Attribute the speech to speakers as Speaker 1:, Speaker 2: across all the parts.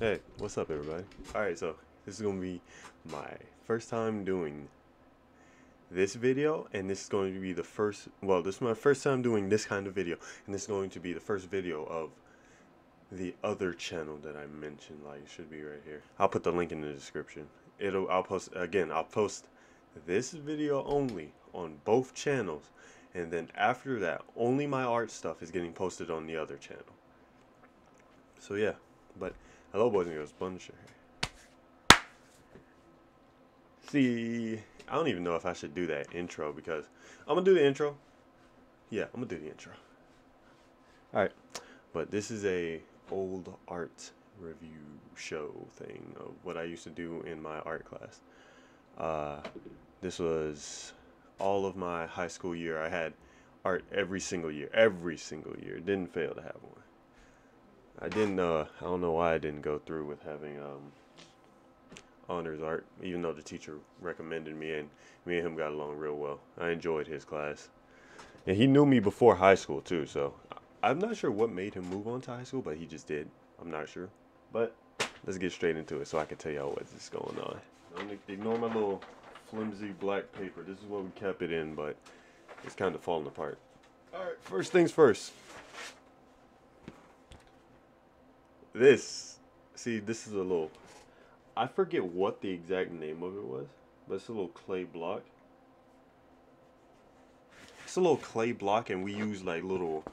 Speaker 1: Hey, what's up, everybody? Alright, so this is going to be my first time doing this video, and this is going to be the first, well, this is my first time doing this kind of video, and this is going to be the first video of the other channel that I mentioned. Like, it should be right here. I'll put the link in the description. I'll post this video only on both channels, and then after that, only my art stuff is getting posted on the other channel. So yeah, but hello, boys and girls, Wondershare. See, I don't even know if I should do that intro because I'm gonna do the intro. Yeah, I'm gonna do the intro. Alright, but this is a old art review show thing of what I used to do in my art class. This was all of my high school year. I had art every single year. Didn't fail to have one. I don't know why I didn't go through with having honors art, even though the teacher recommended me, and me and him got along real well. I enjoyed his class, and he knew me before high school too, so I'm not sure what made him move on to high school, but he just did. I'm not sure, but let's get straight into it so I can tell y'all what's going on. Don't ignore my little flimsy black paper. This is what we kept it in, but it's kind of falling apart. Alright, first things first. This is a little, I forget what the exact name of it was, but it's a little clay block. It's a little clay block, and we use like little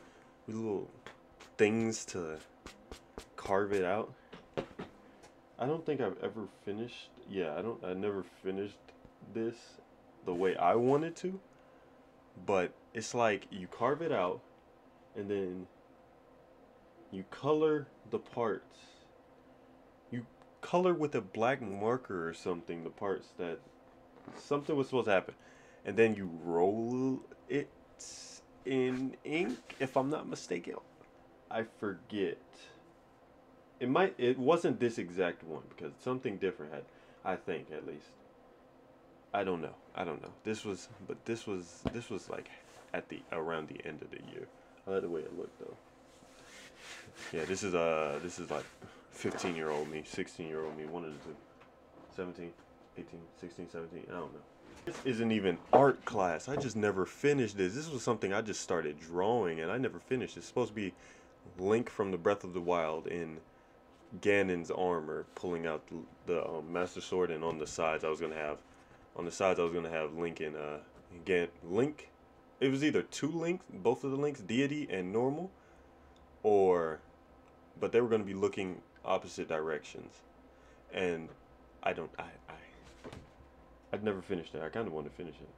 Speaker 1: things to carve it out. I don't think I've ever finished, I never finished this the way I wanted to, but it's like you carve it out, and then you color the parts. You color with a black marker or something the parts that something was supposed to happen, and then you roll it in ink, if I'm not mistaken. I forget. It wasn't this exact one because something different had, I think, at least. I don't know. This was like at the around the end of the year. I like the way it looked though. Yeah, this is like 15-year-old me, 16-year-old me, one of the two. 17, 18, 16, 17, I don't know. This isn't even art class. I just never finished this. This was something I just started drawing and I never finished. It's supposed to be Link from the Breath of the Wild in Ganon's armor, pulling out the Master Sword, and on the sides I was gonna have Link and Link. It was either two Links, both of the Links, deity and normal, but they were going to be looking opposite directions, and I'd never finished it. I kind of wanted to finish it.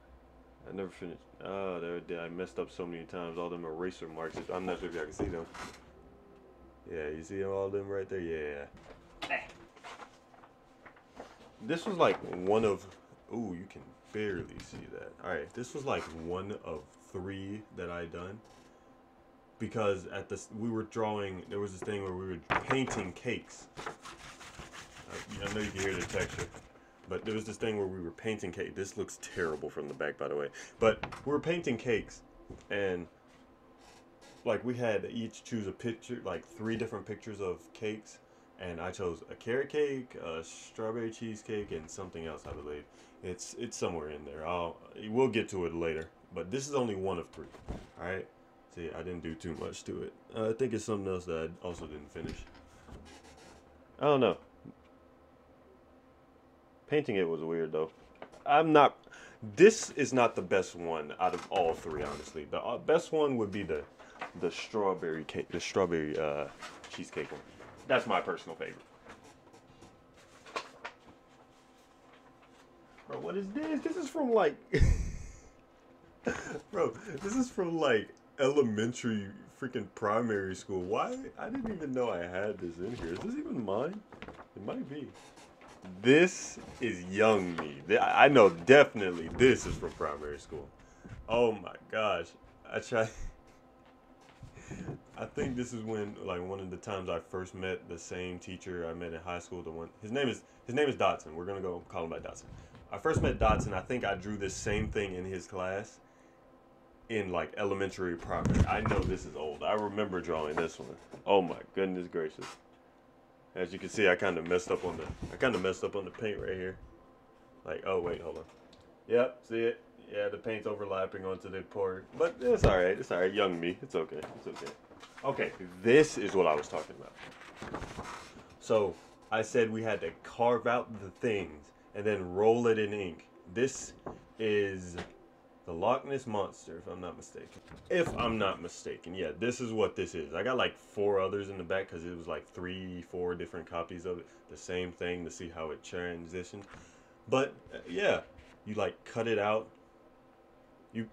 Speaker 1: I never finished. Oh, I messed up so many times. All them eraser marks. I'm not sure if y'all can see them. Yeah, you see all them right there? Yeah. This was like one of, ooh, you can barely see that. Alright, this was like one of 3 that I done. Because we were drawing, there was this thing where we were painting cakes. I know you can hear the texture, but there was this thing where we were painting cake. This looks terrible from the back, by the way. But we were painting cakes, and like we had to each choose a picture, like 3 different pictures of cakes, and I chose a carrot cake, a strawberry cheesecake, and something else, I believe. It's somewhere in there. We'll get to it later, but this is only one of 3. All right. See, I didn't do too much to it. I think it's something else that I also didn't finish. I don't know. Painting it was weird though. This is not the best one out of all 3, honestly. The best one would be the strawberry cake, the strawberry cheesecake one. That's my personal favorite. Bro, what is this? This is from like, bro, this is from like elementary freaking primary school. Why? I didn't even know I had this in here. Is this even mine? It might be. This is young me. I know definitely this is from primary school. Oh my gosh. I think this is when, like, one of the times I first met the same teacher I met in high school. His name is Dotson. We're gonna go call him by Dotson. I first met Dotson. I think I drew this same thing in his class in like elementary primary. I know this is old. I remember drawing this one. Oh my goodness gracious. As you can see, I kind of messed up on the paint right here. Like, oh wait, hold on. Yep, see it? Yeah, the paint's overlapping onto the board. But it's alright, it's alright. Young me, it's okay, it's okay. Okay, this is what I was talking about. So, I said we had to carve out the things and then roll it in ink. This is the Loch Ness Monster, if I'm not mistaken. If I'm not mistaken, yeah, this is what this is. I got like 4 others in the back because it was like 3-4 different copies of it. The same thing to see how it transitioned. But, yeah, you like cut it out. You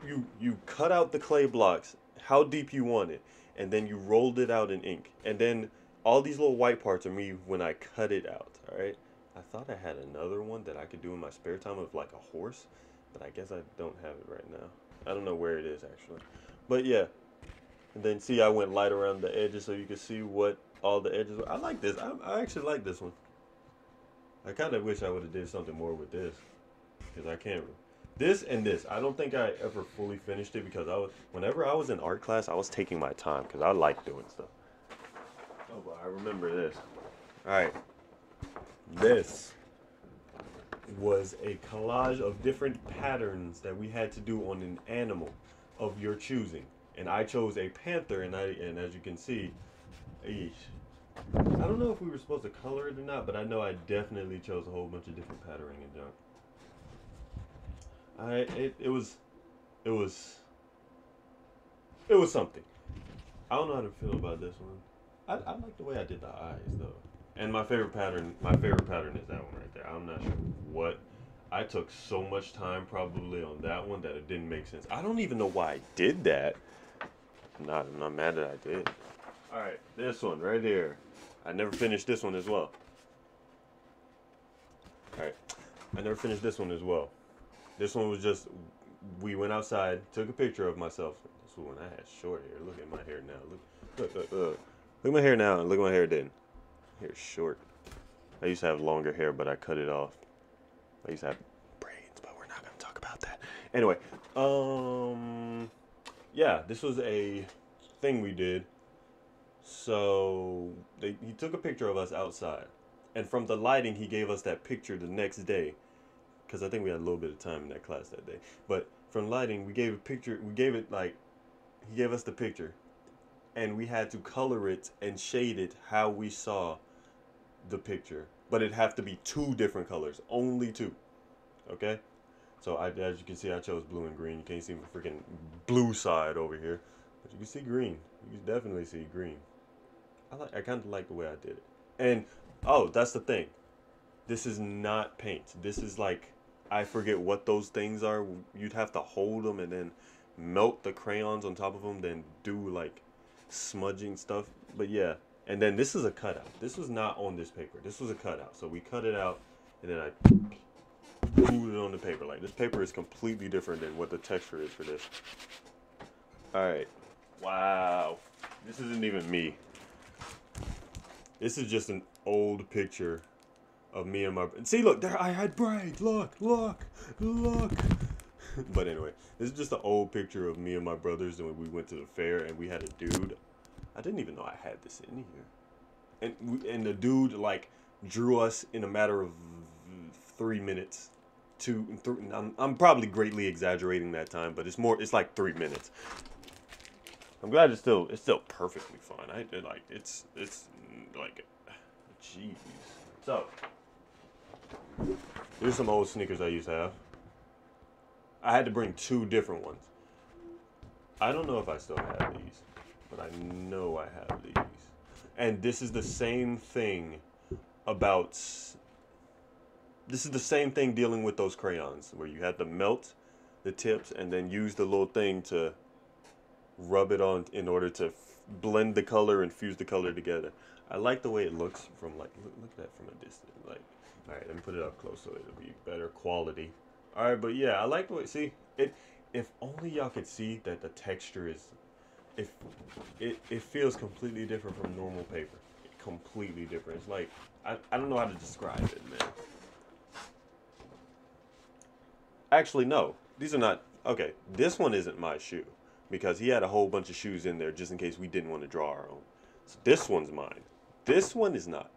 Speaker 1: cut out the clay blocks, how deep you want it, and then you rolled it out in ink. And then all these little white parts are me when I cut it out, alright? I thought I had another one that I could do in my spare time of like a horse, but I guess I don't have it right now. I don't know where it is actually. But yeah, and then see I went light around the edges so you can see what all the edges were. I like this. I actually like this one. I kind of wish I would have did something more with this, because I can't. This and this, I don't think I ever fully finished it because whenever I was in art class, I was taking my time because I like doing stuff. Oh, but I remember this. All right, this was a collage of different patterns that we had to do on an animal of your choosing, and I chose a panther, and as you can see, eesh, I don't know if we were supposed to color it or not, but I know I definitely chose a whole bunch of different patterning and junk. It was something. I don't know how to feel about this one. I like the way I did the eyes though. And my favorite pattern is that one right there. I'm not sure what. I took so much time probably on that one that it didn't make sense. I don't even know why I did that. I'm not mad that I did. Alright, this one right here. I never finished this one as well. Alright. I never finished this one as well. This one was just, we went outside, took a picture of myself. This was when I had short hair. Look at my hair now. Look at my hair now, and look at my hair then. Hair's short. I used to have longer hair, but I cut it off. I used to have braids, but we're not going to talk about that. Anyway, yeah, this was a thing we did. So, he took a picture of us outside. And from the lighting, he gave us that picture the next day. Because I think we had a little bit of time in that class that day. But from lighting, he gave us the picture. And we had to color it and shade it how we saw the picture. But it'd have to be 2 different colors. Only 2. Okay? So as you can see, I chose blue and green. You can't see the freaking blue side over here. But you can see green. You can definitely see green. I kind of like the way I did it. And, oh, that's the thing. This is not paint. This is like, I forget what those things are. You'd have to hold them and then melt the crayons on top of them, then do like smudging stuff. But yeah, and then this is a cutout. This was not on this paper. This was a cutout. So we cut it out and then I glued it on the paper. Like, this paper is completely different than what the texture is for this. Alright. Wow. This isn't even me. This is just an old picture of me and my... See, look, there I had braids. Look. But anyway, this is just an old picture of me and my brothers when we went to the fair and we had a dude. I didn't even know I had this in here. And the dude, like, drew us in a matter of 3 minutes. I'm probably greatly exaggerating that time, but it's like 3 minutes. I'm glad it's still perfectly fine. It's like, jeez. So, here's some old sneakers I used to have. I had to bring 2 different ones. I don't know if I still have these, but I know I have these. And this is the same thing dealing with those crayons, where you had to melt the tips and then use the little thing to rub it on in order to blend the color and fuse the color together. I like the way it looks from, like, look at that from a distance. Like, all right, let me put it up close so it'll be better quality. All right, but yeah, I like the way, see, if only y'all could see that the texture is, it feels completely different from normal paper. Completely different. It's like, I don't know how to describe it, man. Actually, no, these are not, okay, this one isn't my shoe, because he had a whole bunch of shoes in there just in case we didn't want to draw our own. So this one's mine. This one is not.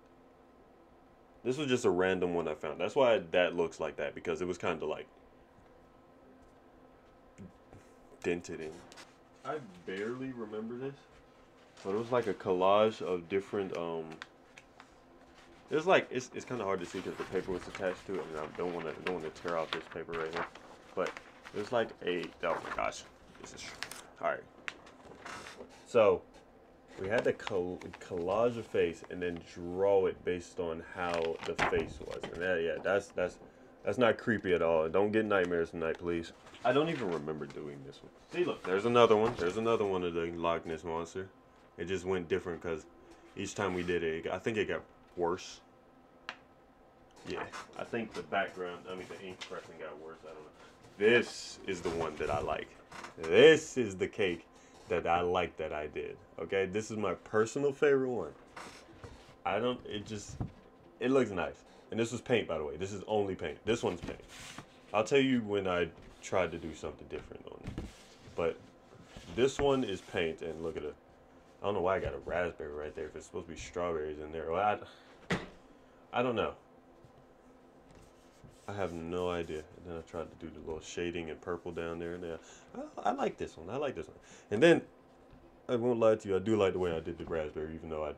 Speaker 1: This was just a random one I found. That's why that looks like that, because it was kind of like dented in. I barely remember this, but it was like a collage of different it's like it's kind of hard to see because the paper was attached to it, and I don't want to tear out this paper right here. But it was like a, oh my gosh, this is all right. So we had to collage a face and then draw it based on how the face was, and that, yeah, that's not creepy at all. Don't get nightmares tonight, please. I don't even remember doing this one. See, look, there's another one. There's another one of the Loch Ness Monster. It just went different because each time we did it, I think it got worse. Yeah, I think the background, I mean the ink pressing got worse, I don't know. This is the one that I like. This is the cake that I like that I did. Okay, this is my personal favorite one. It looks nice. And this was paint, by the way. This is only paint. This one's paint. I'll tell you when I tried to do something different on it. But this one is paint, and look at it. I don't know why I got a raspberry right there if it's supposed to be strawberries in there. Well, I don't know. I have no idea. And then I tried to do the little shading and purple down there and there. I like this one. I like this one. And then, I won't lie to you, I do like the way I did the raspberry, even though I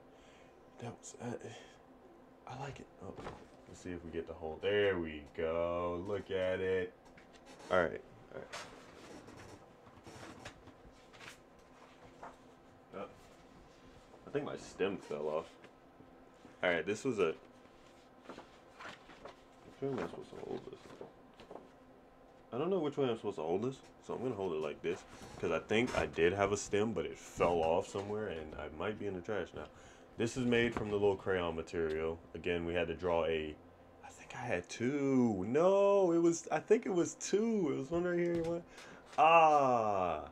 Speaker 1: like it. Oh, let's see if we get the whole, there we go. Look at it. All right. Oh, I think my stem fell off. All right, this was a, which way am I supposed to hold this? I don't know which way I'm supposed to hold this, so I'm going to hold it like this, because I think I did have a stem, but it fell off somewhere, and I might be in the trash now. This is made from the little crayon material. Again, we had to draw I think I had two. No, I think it was two. It was one right here. What? Ah.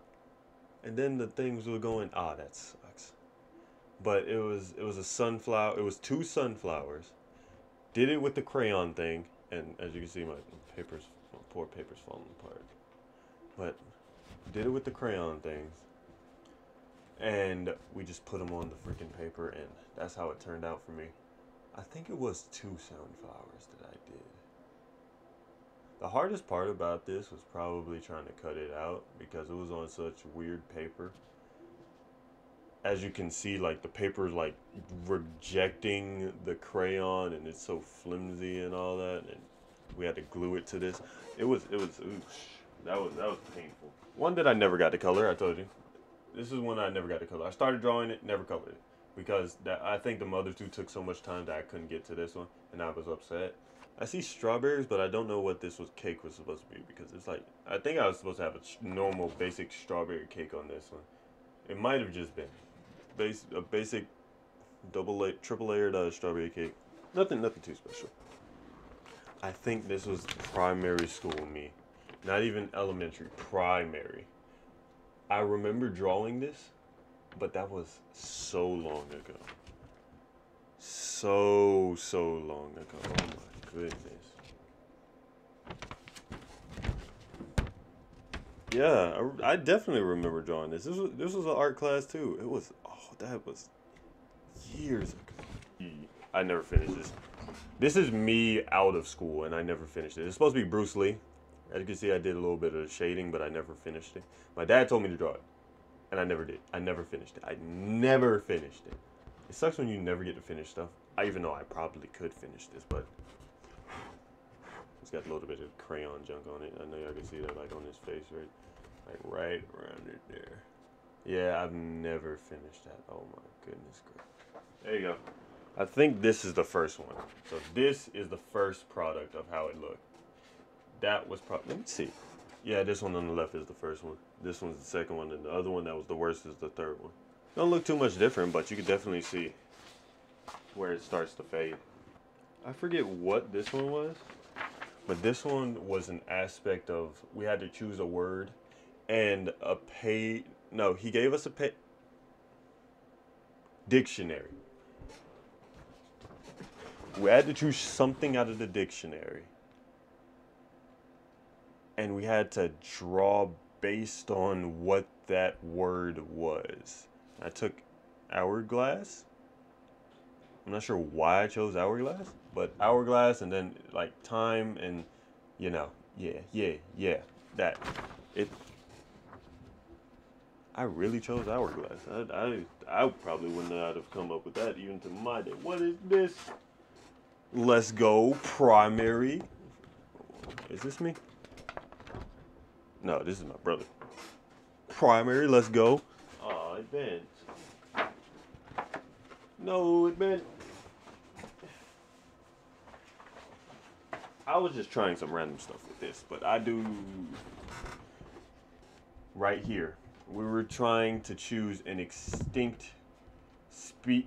Speaker 1: And then the things were going, that sucks. But it was a sunflower. It was two sunflowers. Did it with the crayon thing, and as you can see, my poor paper's falling apart. But did it with the crayon things, and we just put them on the freaking paper, and that's how it turned out for me. I think it was two sunflowers that I did. The hardest part about this was probably trying to cut it out because it was on such weird paper. As you can see, like the paper's like rejecting the crayon, and it's so flimsy and all that, and we had to glue it to this. It was oosh. That was painful. One that I never got to color, I told you. This is one I never got to color. I started drawing it, never colored it. Because I think the other two took so much time that I couldn't get to this one, and I was upset. I see strawberries, but I don't know what this cake was supposed to be, because it's like, I think I was supposed to have a normal basic strawberry cake on this one. It might have just been a basic triple layered strawberry cake. Nothing too special. I think this was primary school me. Not even elementary, primary. I remember drawing this, but that was so long ago. So long ago. Oh my goodness. Yeah, I definitely remember drawing this. This was an art class too. That was years ago. I never finished this. This is me out of school, and I never finished it. It's supposed to be Bruce Lee. As you can see, I did a little bit of shading, but I never finished it. My dad told me to draw it, and I never did. I never finished it. I never finished it. It sucks when you never get to finish stuff. Even though I probably could finish this, but it's got a little bit of crayon junk on it. I know y'all can see that, like on his face, right around it there. Yeah, I've never finished that. Oh my goodness gracious. There you go. I think this is the first one. So this is the first product of how it looked. That was probably, let me see. Yeah, this one on the left is the first one. This one's the second one, and the other one that was the worst is the third one. Don't look too much different, but you can definitely see where it starts to fade. I forget what this one was, but this one was an aspect of, we had to choose a word and he gave us a dictionary. We had to choose something out of the dictionary, and we had to draw based on what that word was. I took hourglass. I'm not sure why I chose hourglass, but hourglass and then like time and you know, yeah, that it. I really chose hourglass. I probably wouldn't have come up with that even to my day. What is this? Let's go primary. Is this me? No, this is my brother. Primary, let's go. Oh, it bent. No, it bent. I was just trying some random stuff with this, but I do right here. We were trying to choose an extinct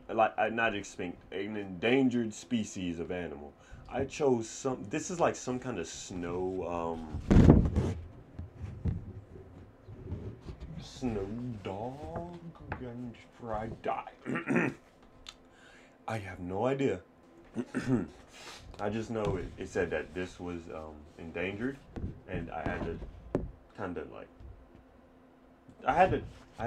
Speaker 1: not extinct, an endangered species of animal. I chose some. This is like some kind of snow snow dog and fried die. I have no idea. I just know it said that this was endangered, and I had to kind of like I had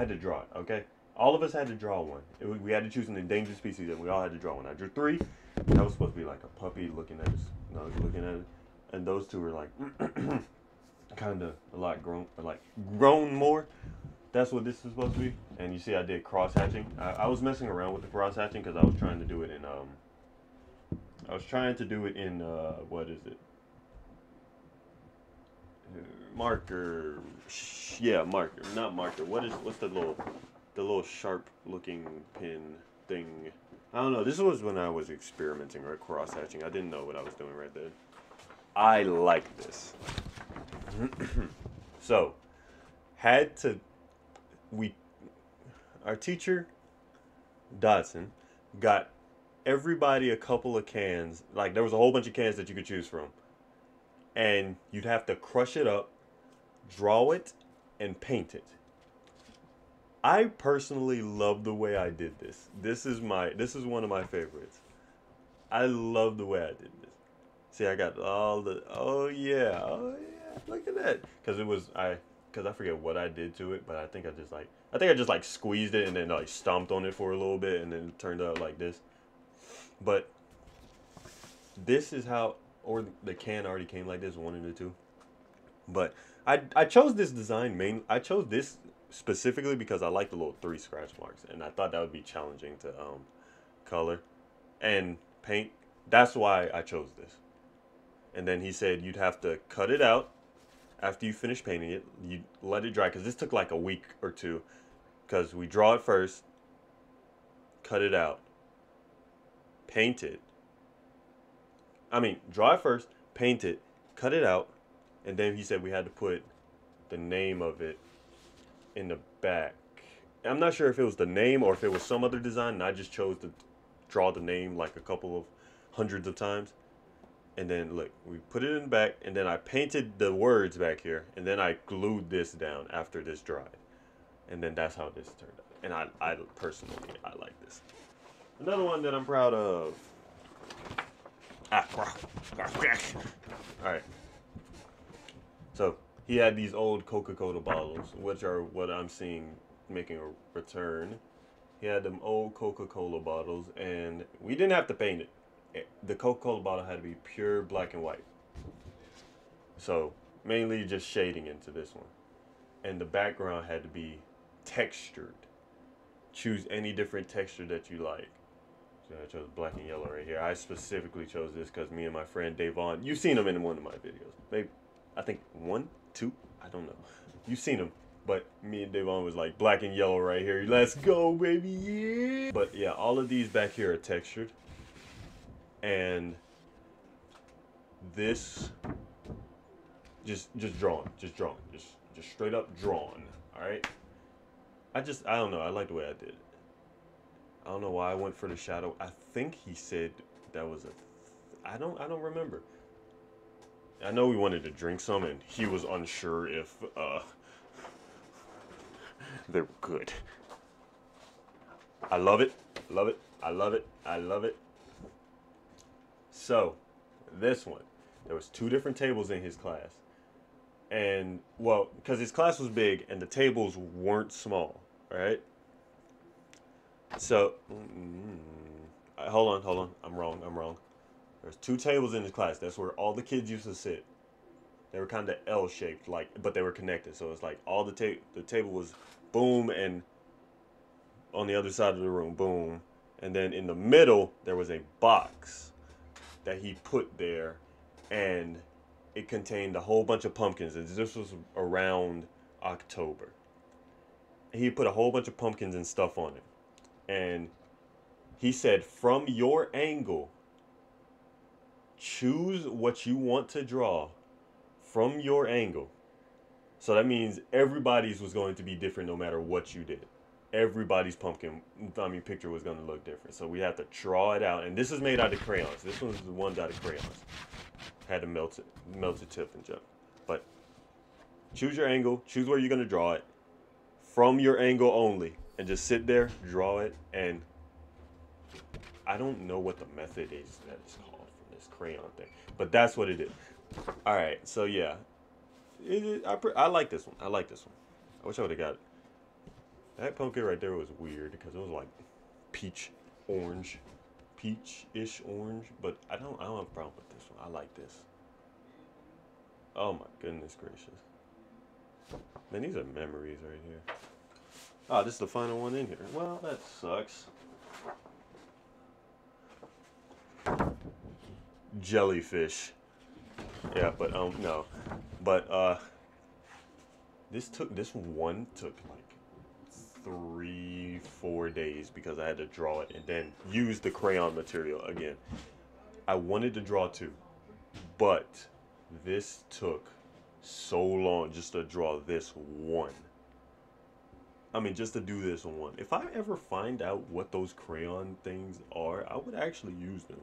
Speaker 1: to draw it. Okay, all of us had to draw one. We had to choose an endangered species, and we all had to draw one. I drew three. That was supposed to be like a puppy looking at us, looking at it, and those two were like kind of a lot grown, like grown more. That's what this is supposed to be. And you see, I did cross hatching. I was messing around with the cross hatching because I was trying to do it in what is it? Marker. Yeah, marker. Not marker. What's the little sharp looking pin thing? I don't know. This was when I was experimenting or cross hatching. I didn't know what I was doing right there. I like this. So, our teacher, Dodson, got everybody a couple of cans. Like, there was a whole bunch of cans that you could choose from. And you'd have to crush it up, draw it, and paint it. I personally love the way I did this. This is one of my favorites. I love the way I did this. See, I got all the, oh yeah, look at that. Because I forget what I did to it, but I think I just like squeezed it and then like stomped on it for a little bit and then it turned out like this. But this is how, or the can already came like this, one and the two. But I chose this design I chose this specifically because I like the little 3 scratch marks, and I thought that would be challenging to color and paint. That's why I chose this. And then he said you'd have to cut it out after you finish painting it. You let it dry, because this took like a week or two, because we draw it first, cut it out, paint it. Draw it first, paint it, cut it out, and then he said we had to put the name of it in the back. I'm not sure if it was the name or if it was some other design, and I just chose to draw the name like a couple of hundreds of times. And then look, we put it in the back, and then I painted the words back here, and then I glued this down after this dried. And then that's how this turned out. And I personally, I like this. Another one that I'm proud of. Alright. So, he had these old Coca-Cola bottles, which are what I'm seeing making a return. He had them old Coca-Cola bottles, and we didn't have to paint it. The Coca-Cola bottle had to be pure black and white. So, mainly just shading into this one. And the background had to be textured. Choose any different texture that you like. So I chose black and yellow right here. I specifically chose this because me and my friend Davon, you've seen him in one of my videos. Maybe, I think 1, 2, I don't know. You've seen him. But me and Davon was like, black and yellow right here. Let's go, baby, yeah. But yeah, all of these back here are textured. And this, just drawn, just straight up drawn. All right. I don't know. I like the way I did it. I don't know why I went for the shadow. I think he said that was I don't remember. I know we wanted to drink some, and he was unsure if they were good. I love it. Love it. I love it. I love it. So, this one, there was 2 different tables in his class. And, well, because his class was big and the tables weren't small, right? So, Hold on. I'm wrong. There's 2 tables in this class. That's where all the kids used to sit. They were kind of L-shaped, like, but they were connected. So it's like all the table was boom, and on the other side of the room, boom. And then in the middle, there was a box that he put there, and it contained a whole bunch of pumpkins. And this was around October. He put a whole bunch of pumpkins and stuff on it. And he said, from your angle, choose what you want to draw from your angle. So that means everybody's was going to be different no matter what you did. Everybody's picture was going to look different. So we have to draw it out. And this is made out of crayons. This one's the ones out of crayons. Had to melt it tip and jump. But choose your angle. Choose where you're going to draw it. From your angle only. And just sit there, draw it. And I don't know what the method is that is called for this crayon thing. But that's what it is. Alright, so yeah. I like this one. I wish I would have got it. That pumpkin right there was weird because it was like peach-ish orange. But I don't have a problem with this one. I like this. Oh my goodness gracious. Man, these are memories right here. Oh, this is the final one in here. Well, that sucks. Jellyfish. Yeah, but no. But this one took like 3-4 days because I had to draw it and then use the crayon material again. I wanted to draw 2, but this took so long just to draw this one. I mean, just to do this one. If I ever find out what those crayon things are, I would actually use them.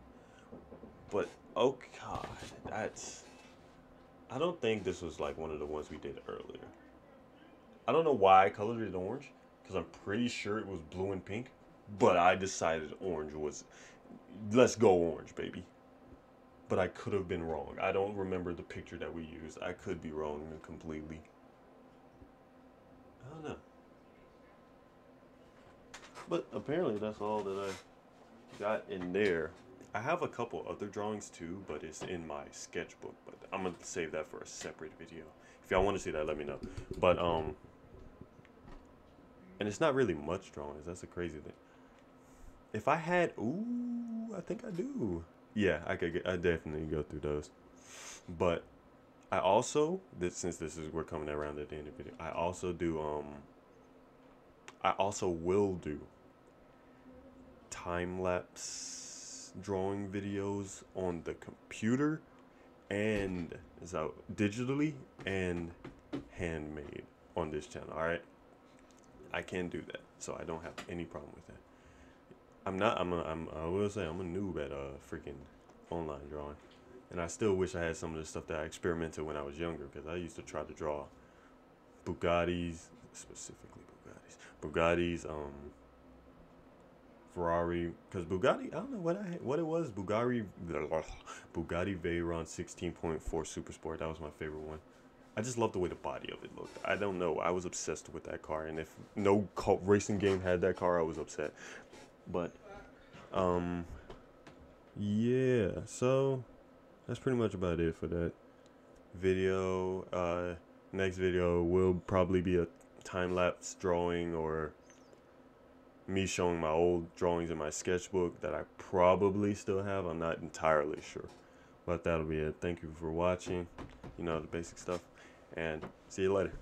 Speaker 1: But, oh god, I don't think this was like one of the ones we did earlier. I don't know why I colored it orange, because I'm pretty sure it was blue and pink, but I decided orange was, let's go orange, baby. But I could have been wrong. I don't remember the picture that we used. I could be wrong completely. I don't know. But apparently that's all that I got in there. I have a couple other drawings too, but it's in my sketchbook. But I'm gonna save that for a separate video. If y'all want to see that, let me know. But and it's not really much drawings. That's the crazy thing. If I had, I think I do. Yeah, I definitely go through those. But I also, since we're coming around at the end of the video, I also will do time-lapse drawing videos on the computer, and so digitally and handmade on this channel. All right, I can do that, so I don't have any problem with that. I will say I'm a noob at freaking online drawing, and I still wish I had some of the stuff that I experimented when I was younger, because I used to try to draw Bugattis, specifically Bugattis, Ferrari, because Bugatti, I don't know what it was, Bugatti Veyron 16.4 Super Sport. That was my favorite one. I just loved the way the body of it looked. I don't know, I was obsessed with that car, and if no racing game had that car, I was upset. But yeah, so that's pretty much about it for that video. Next video will probably be a time-lapse drawing, or me showing my old drawings in my sketchbook that I probably still have. I'm not entirely sure, but that'll be it. Thank you for watching, the basic stuff, and see you later.